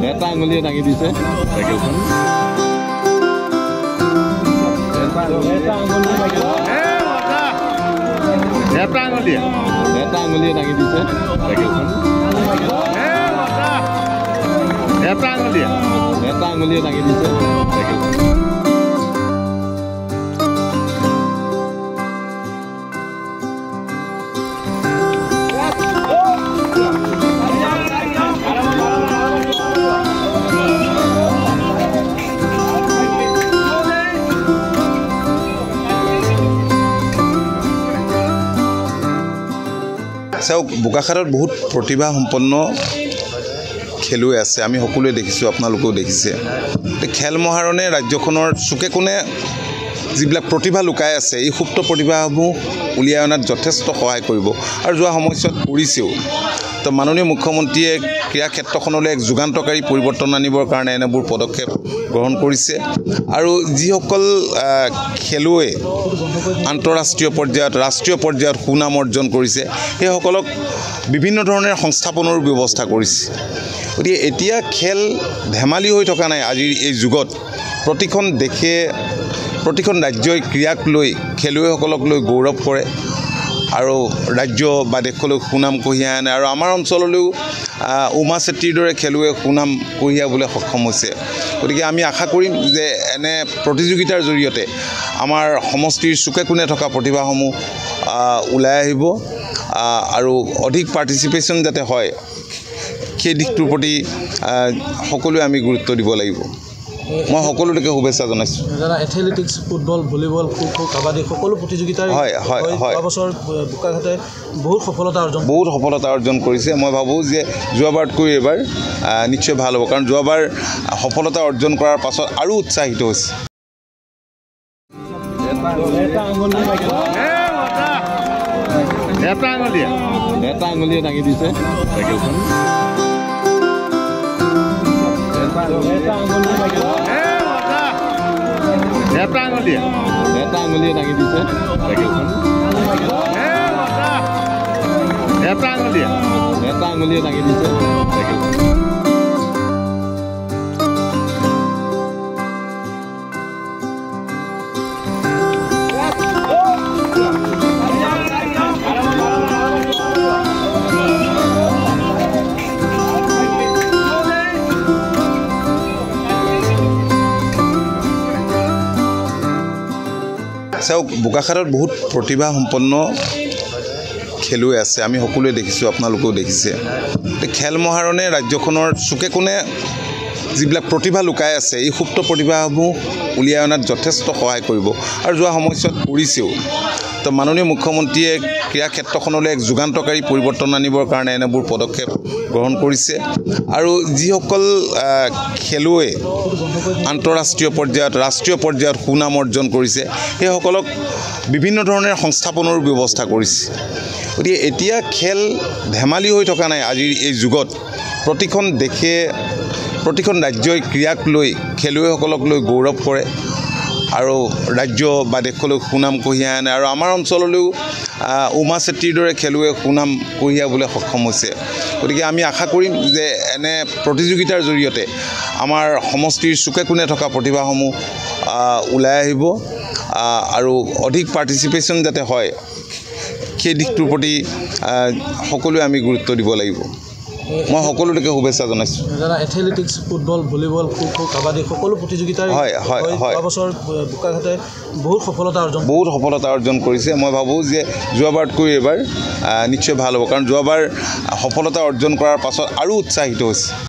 এটা আঙুলিয়ে দাঙি দিছে চাইকেলখন এটা আঙুলিয়ে দাঙি দিছে চাইকেলখন এটা আঙুলিয়ে দাঙি দিছে চাইকেলখন চাওক বোকাখাতত বহুত প্ৰতিভা সম্পন্ন খেলুৱৈ আছে আমি সকলোৱে দেখিছোঁ আপোনালোকেও দেখিছে খেল মহাৰণে ৰাজ্যখনৰ চুকে কোণে যিবিলাক প্ৰতিভা লুকাই আছে এই সুপ্ত প্ৰতিভাসমূহ উলিয়াই অনাত যথেষ্ট সহায় কৰিব আৰু যোৱা সময়ছোৱাত কৰিছেও তো মাননীয় মুখ্যমন্ত্ৰীয়ে ক্ৰীড়া ক্ষেত্ৰখনলৈ এক যুগান্তকাৰী পৰিৱৰ্তন আনিবৰ কাৰণে এনেবোৰ পদক্ষেপ গ্ৰহণ কৰিছে আৰু যিসকল খেলুৱৈ আন্তঃৰাষ্ট্ৰীয় পৰ্যায়ত ৰাষ্ট্ৰীয় পৰ্যায়ত সুনাম অৰ্জন কৰিছে সেইসকলক বিভিন্ন ধৰণৰ সংস্থাপনৰ ব্যৱস্থা কৰিছে গতিকে এতিয়া খেল ধেমালি হৈ থকা নাই আজিৰ এই যুগত প্ৰতিখন দেশে প্ৰতিখন ৰাজ্যই ক্ৰীড়াক লৈ খেলুৱৈসকলক লৈ গৌৰৱ কৰে আৰু ৰাজ্য বা দেশলৈ সুনাম কঢ়িয়াই আনে আৰু আমাৰ অঞ্চললৈও উমা চেত্ৰীৰ দৰে খেলুৱৈ সুনাম কঢ়িয়াবলৈ সক্ষম হৈছে গতিকে আমি আশা কৰিম যে এনে প্ৰতিযোগিতাৰ জৰিয়তে আমাৰ সমষ্টিৰ চুকে কোণে থকা প্ৰতিভাসমূহ ওলাই আহিব আৰু অধিক পাৰ্টিচিপেশ্যন যাতে হয় সেই দিশটোৰ প্ৰতি সকলোৱে আমি গুৰুত্ব দিব লাগিব মই সকলোকে শুভেচ্ছা জনাইছোঁ athletics football volleyball kho kho kabaddi সকলো প্ৰতিযোগিতাৰ বছৰ বোকাখাতে বহুত সফলতা অৰ্জন কৰিছে মই ভাবোঁ যে যোৱাবাৰতকৈ এইবাৰ নিশ্চয় ভাল হ'ব কাৰণ যোৱাবাৰ সফলতা অৰ্জন কৰাৰ পাছত আৰু উৎসাহিত হৈছে এটা আঙুলিয়ে দাঙি দিছে চাইকেলখন এটা আঙুলিয়ে দাঙি দিছে চাইকেলখন এটা আঙুলিয়ে দাঙি দিছে চাইকেলখন চাওক বোকাখাতত বহুত প্ৰতিভা সম্পন্ন খেলুৱৈ আছে আমি সকলোৱে দেখিছোঁ আপোনালোকেও দেখিছে খেল মহাৰণে ৰাজ্যখনৰ চুকে কোণে যিবিলাক প্ৰতিভা লুকাই আছে এই সুপ্ত প্ৰতিভাসমূহ উলিয়াই অনাত যথেষ্ট সহায় কৰিব আৰু যোৱা সময়ছোৱাত কৰিছেও তো মাননীয় মুখ্যমন্ত্ৰীয়ে ক্ৰীড়া ক্ষেত্ৰখনলৈ এক যুগান্তকাৰী পৰিৱৰ্তন আনিবৰ কাৰণে এনেবোৰ পদক্ষেপ গ্ৰহণ কৰিছে আৰু যিসকল খেলুৱৈ আন্তঃৰাষ্ট্ৰীয় পৰ্যায়ত ৰাষ্ট্ৰীয় পৰ্যায়ত সুনাম অৰ্জন কৰিছে সেইসকলক বিভিন্ন ধৰণৰ সংস্থাপনৰ ব্যৱস্থা কৰিছে গতিকে এতিয়া খেল ধেমালি হৈ থকা নাই আজিৰ এই যুগত প্ৰতিখন দেশে প্ৰতিখন ৰাজ্যই ক্ৰীড়াক লৈ খেলুৱৈসকলক লৈ গৌৰৱ কৰে আৰু ৰাজ্য বা দেশলৈ সুনাম কঢ়িয়াই আনে আৰু আমাৰ অঞ্চললৈও উমা চেত্ৰীৰ দৰে খেলুৱৈ সুনাম কঢ়িয়াবলৈ সক্ষম হৈছে গতিকে আমি আশা কৰিম যে এনে প্ৰতিযোগিতাৰ জৰিয়তে আমাৰ সমষ্টিৰ চুকে কোণে থকা প্ৰতিভাসমূহ ওলাই আহিব আৰু অধিক পাৰ্টিচিপেশ্যন যাতে হয় সেই দিশটোৰ প্ৰতি সকলোৱে আমি গুৰুত্ব দিব লাগিব মই সকলোকে শুভেচ্ছা জনাইছোঁ athletics football volleyball kho kho kabaddi সকলো প্ৰতিযোগিতাৰ বছৰ বোকাখাতে বহুত সফলতা অৰ্জন কৰিছে মই ভাবোঁ যে যোৱাবাৰতকৈ এইবাৰ নিশ্চয় ভাল হ'ব কাৰণ যোৱাবাৰ সফলতা অৰ্জন কৰাৰ পাছত আৰু উৎসাহিত হৈছে